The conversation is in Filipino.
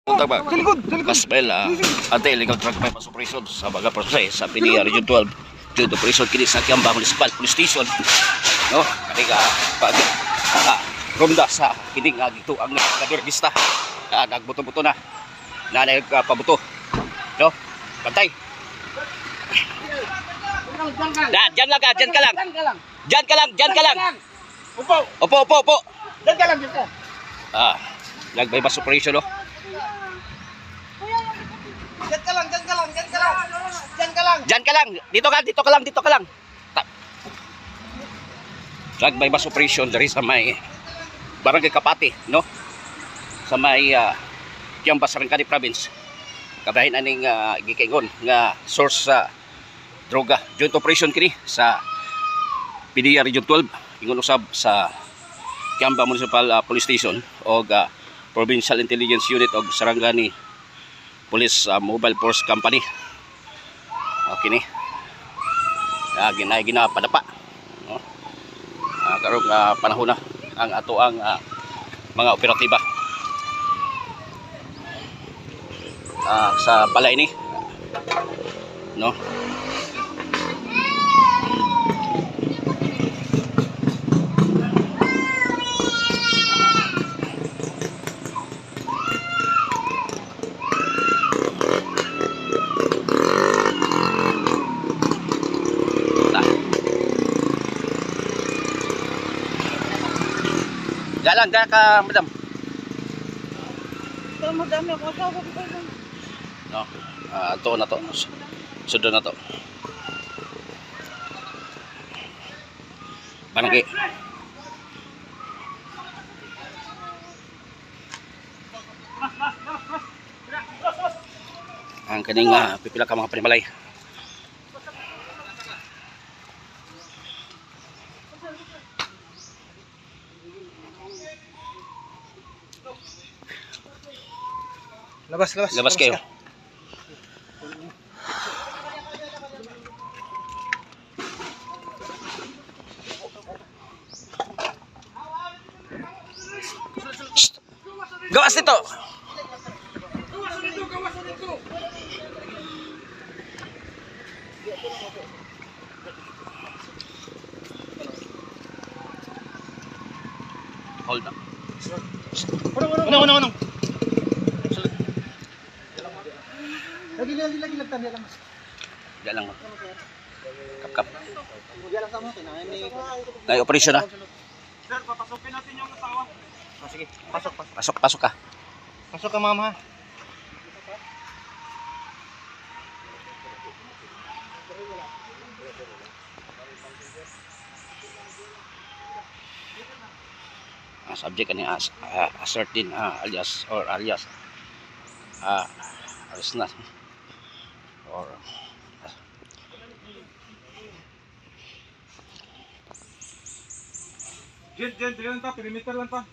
Punta ba? Kasbel, anti-illegal drug by operation sa Baga Process sa PDEA Region 12. Dito operation kini sa Kiambang Municipal Police Station. No, kaniga pag ronda sa kining dito ang nagdurgista. Nagbuto-buto na. Nanay pabuto. No? Pantay. Diyan lang ka, diyan ka lang. Diyan ka lang, diyan ka lang. Upo. Opo. Diyan ka lang, diyan ka. Nag-bypass operation, no? Diyan ka lang. Diyan ka lang. Dito ka lang. Nag-bypass operation dari sa may Barangay Kapati, no? Sa may Kiambas, Sarangani Province. Kabahin aning gikingon nga source sa droga. Joint operation kini sa PDEA Region 12. Ingon usab sa Kiambang Municipal Police Station o Provincial Intelligence Unit o Sarangani Police Mobile Force Company. Okay ni. Ginapadapa. No? Karong panahon na ang ato ang mga operatiba sa balay ni, no? Jalan ka, madam. Madami ako sa ako. No. Ito na to. Sudo na to. Barangay. Ang kaning pipila ka mga panimalay. Labas kayo. Gawas dito. Hold up. Unang. Lagi tanda lang. Diyan lang. Kap. Diyan lang sa mo kinain. Ngay operation na. Sir, papasukin natin yung asawa. Sige, pasok. Pasok ka. Pasok ka, mama. Subject ani assertin alias arisna or Diyan pa, perimeter lang pa.